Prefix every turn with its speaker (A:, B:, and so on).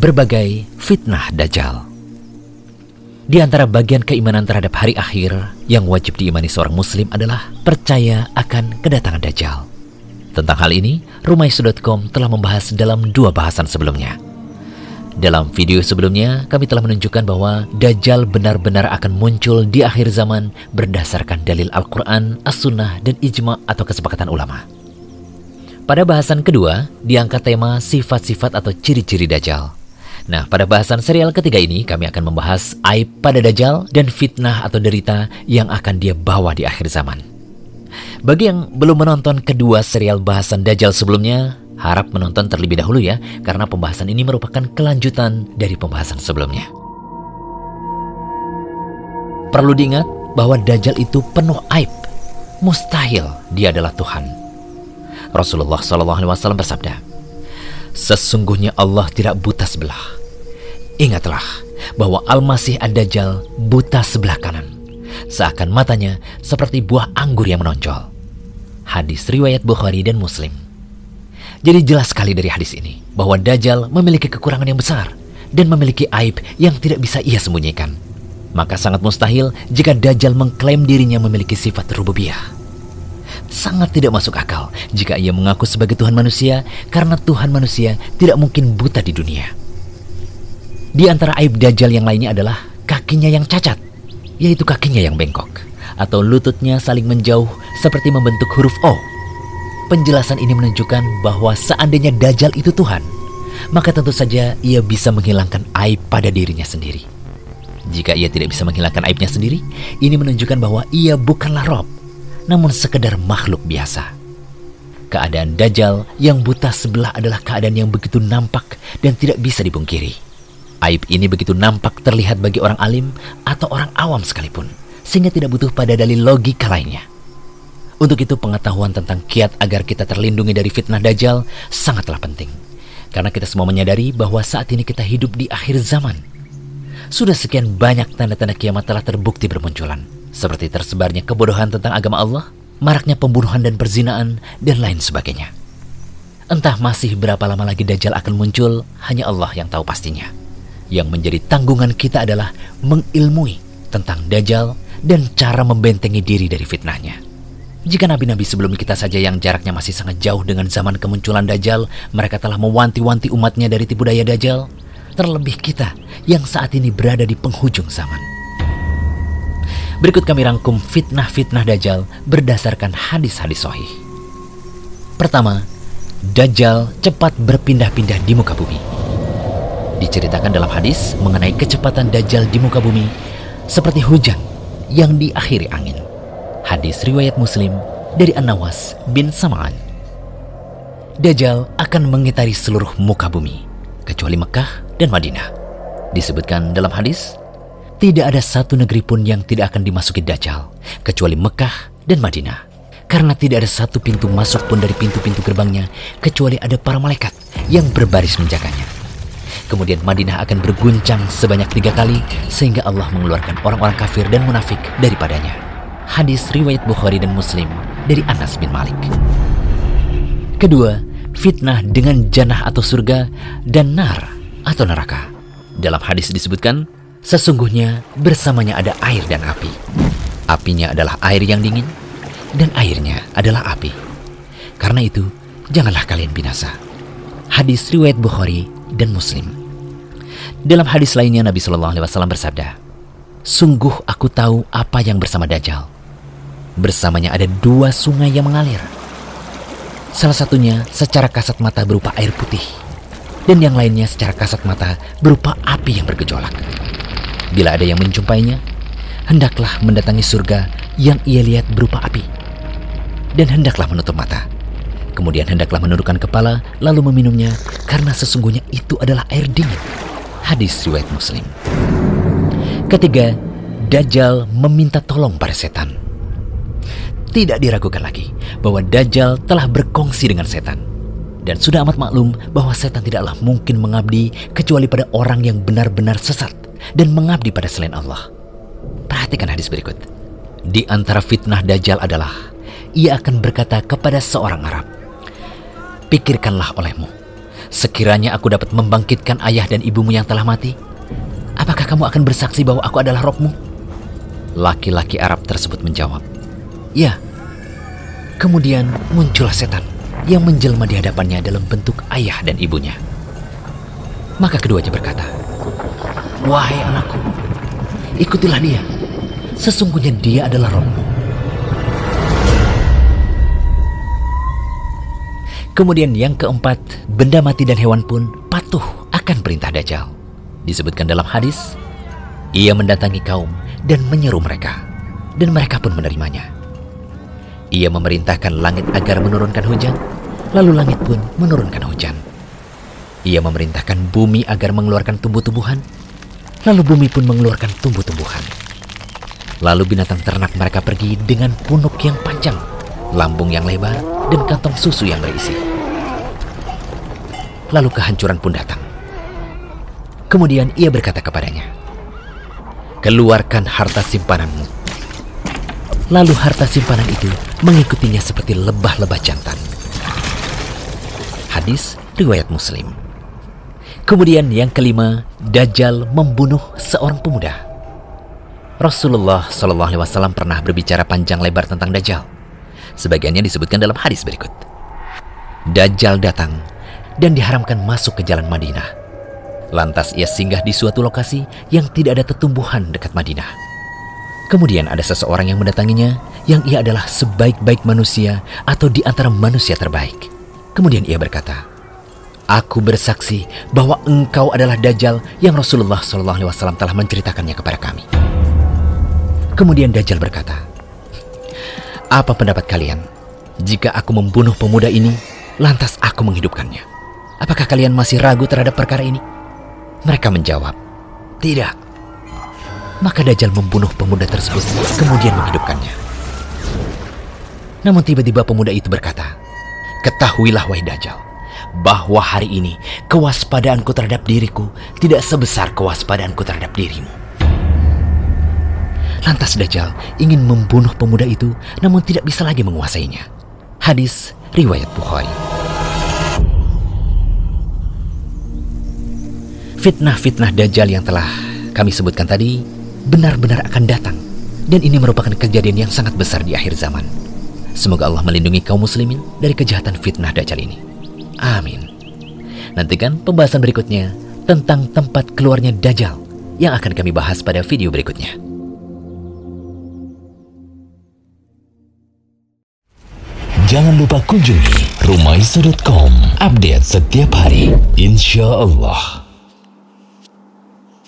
A: berbagai fitnah Dajjal. Di antara bagian keimanan terhadap hari akhir yang wajib diimani seorang muslim adalah percaya akan kedatangan Dajjal. Tentang hal ini, Rumais.com telah membahas dalam 2 bahasan sebelumnya. Dalam video sebelumnya, kami telah menunjukkan bahwa Dajjal benar-benar akan muncul di akhir zaman berdasarkan dalil Al-Quran, As-Sunnah, dan Ijma' atau kesepakatan ulama. Pada bahasan kedua, diangkat tema sifat-sifat atau ciri-ciri Dajjal. Nah, pada bahasan serial ketiga ini, kami akan membahas aib pada Dajjal dan fitnah atau derita yang akan dia bawa di akhir zaman. Bagi yang belum menonton kedua serial bahasan Dajjal sebelumnya, harap menonton terlebih dahulu ya, karena pembahasan ini merupakan kelanjutan dari pembahasan sebelumnya. Perlu diingat bahwa Dajjal itu penuh aib. Mustahil dia adalah Tuhan. Rasulullah SAW bersabda, "Sesungguhnya Allah tidak buta sebelah. Ingatlah bahwa Al-Masih Ad-Dajjal buta sebelah kanan, seakan matanya seperti buah anggur yang menonjol." Hadis riwayat Bukhari dan Muslim. Jadi jelas sekali dari hadis ini bahwa Dajjal memiliki kekurangan yang besar dan memiliki aib yang tidak bisa ia sembunyikan. Maka sangat mustahil jika Dajjal mengklaim dirinya memiliki sifat rububiyah. Sangat tidak masuk akal jika ia mengaku sebagai Tuhan manusia, karena Tuhan manusia tidak mungkin buta di dunia. Di antara aib Dajjal yang lainnya adalah kakinya yang cacat, yaitu kakinya yang bengkok, atau lututnya saling menjauh seperti membentuk huruf O. Penjelasan ini menunjukkan bahwa seandainya Dajjal itu Tuhan, maka tentu saja ia bisa menghilangkan aib pada dirinya sendiri. Jika ia tidak bisa menghilangkan aibnya sendiri, ini menunjukkan bahwa ia bukanlah Rob, namun sekedar makhluk biasa. Keadaan Dajjal yang buta sebelah adalah keadaan yang begitu nampak dan tidak bisa dipungkiri. Aib ini begitu nampak terlihat bagi orang alim atau orang awam sekalipun, sehingga tidak butuh pada dalil logika lainnya. Untuk itu pengetahuan tentang kiat agar kita terlindungi dari fitnah Dajjal sangatlah penting. Karena kita semua menyadari bahwa saat ini kita hidup di akhir zaman. Sudah sekian banyak tanda-tanda kiamat telah terbukti bermunculan, seperti tersebarnya kebodohan tentang agama Allah, maraknya pembunuhan dan perzinaan, dan lain sebagainya. Entah masih berapa lama lagi Dajjal akan muncul, hanya Allah yang tahu pastinya. Yang menjadi tanggungan kita adalah mengilmui tentang Dajjal dan cara membentengi diri dari fitnahnya. Jika nabi-nabi sebelum kita saja yang jaraknya masih sangat jauh dengan zaman kemunculan Dajjal, mereka telah mewanti-wanti umatnya dari tipu daya Dajjal, terlebih kita yang saat ini berada di penghujung zaman. Berikut kami rangkum fitnah-fitnah Dajjal berdasarkan hadis-hadis sahih. Pertama, Dajjal cepat berpindah-pindah di muka bumi. Diceritakan dalam hadis mengenai kecepatan Dajjal di muka bumi seperti hujan yang diakhiri angin. Hadis riwayat Muslim dari An-Nawas bin Sam'an. Dajjal akan mengitari seluruh muka bumi kecuali Mekah dan Madinah. Disebutkan dalam hadis, tidak ada satu negeri pun yang tidak akan dimasuki Dajjal kecuali Mekah dan Madinah, karena tidak ada satu pintu masuk pun dari pintu-pintu gerbangnya kecuali ada para malaikat yang berbaris menjaganya. Kemudian Madinah akan berguncang sebanyak 3 kali sehingga Allah mengeluarkan orang-orang kafir dan munafik daripadanya. Hadis riwayat Bukhari dan Muslim dari Anas bin Malik. Kedua, fitnah dengan jannah atau surga dan nar atau neraka. Dalam hadis disebutkan, sesungguhnya bersamanya ada air dan api. Apinya adalah air yang dingin dan airnya adalah api. Karena itu, janganlah kalian binasa. Hadis riwayat Bukhari dan Muslim. Dalam hadis lainnya Nabi SAW bersabda, "Sungguh aku tahu apa yang bersama Dajjal. Bersamanya ada 2 sungai yang mengalir. Salah satunya secara kasat mata berupa air putih, dan yang lainnya secara kasat mata berupa api yang bergejolak. Bila ada yang menjumpainya, hendaklah mendatangi surga yang ia lihat berupa api, dan hendaklah menutup mata. Kemudian hendaklah menundukkan kepala lalu meminumnya, karena sesungguhnya itu adalah air dingin." Hadis riwayat Muslim. Ketiga, Dajjal meminta tolong pada setan. Tidak diragukan lagi bahwa Dajjal telah berkongsi dengan setan. Dan sudah amat maklum bahwa setan tidaklah mungkin mengabdi kecuali pada orang yang benar-benar sesat dan mengabdi pada selain Allah. Perhatikan hadis berikut. Di antara fitnah Dajjal adalah ia akan berkata kepada seorang Arab, "Pikirkanlah olehmu, Sekiranya aku dapat membangkitkan ayah dan ibumu yang telah mati, apakah kamu akan bersaksi bahwa aku adalah Robmu? Laki-laki Arab tersebut menjawab, ya. Kemudian muncullah setan yang menjelma di hadapannya dalam bentuk ayah dan ibunya. Maka keduanya berkata, wahai anakku, ikutilah dia. Sesungguhnya dia adalah Robmu. Kemudian yang keempat, benda mati dan hewan pun patuh akan perintah Dajjal. Disebutkan dalam hadis, ia mendatangi kaum dan menyeru mereka, dan mereka pun menerimanya. Ia memerintahkan langit agar menurunkan hujan, lalu langit pun menurunkan hujan. Ia memerintahkan bumi agar mengeluarkan tumbuh-tumbuhan, lalu bumi pun mengeluarkan tumbuh-tumbuhan. Lalu binatang ternak mereka pergi dengan punuk yang panjang, lambung yang lebar, dan kantong susu yang berisi. Lalu kehancuran pun datang. Kemudian ia berkata kepadanya, keluarkan harta simpananmu. Lalu harta simpanan itu mengikutinya seperti lebah-lebah jantan. Hadis riwayat Muslim. Kemudian yang kelima, Dajjal membunuh seorang pemuda. Rasulullah SAW pernah berbicara panjang lebar tentang Dajjal. Sebagiannya disebutkan dalam hadis berikut. Dajjal datang dan diharamkan masuk ke jalan Madinah. Lantas ia singgah di suatu lokasi yang tidak ada tetumbuhan dekat Madinah. Kemudian ada seseorang yang mendatanginya, yang ia adalah sebaik-baik manusia atau di antara manusia terbaik. Kemudian ia berkata, aku bersaksi bahwa engkau adalah Dajjal yang Rasulullah SAW telah menceritakannya kepada kami. Kemudian Dajjal berkata, apa pendapat kalian jika aku membunuh pemuda ini, lantas aku menghidupkannya? Apakah kalian masih ragu terhadap perkara ini? Mereka menjawab, tidak. Maka Dajjal membunuh pemuda tersebut, kemudian menghidupkannya. Namun tiba-tiba pemuda itu berkata, ketahuilah wahai Dajjal, bahwa hari ini kewaspadaanku terhadap diriku tidak sebesar kewaspadaanku terhadap dirimu. Lantas Dajjal ingin membunuh pemuda itu, namun tidak bisa lagi menguasainya. Hadis riwayat Bukhari. Fitnah-fitnah Dajjal yang telah kami sebutkan tadi benar-benar akan datang, dan ini merupakan kejadian yang sangat besar di akhir zaman. Semoga Allah melindungi kaum muslimin dari kejahatan fitnah Dajjal ini. Amin. Nantikan pembahasan berikutnya tentang tempat keluarnya Dajjal yang akan kami bahas pada video berikutnya.
B: Jangan lupa kunjungi rumaiso.com, update setiap hari, insya Allah.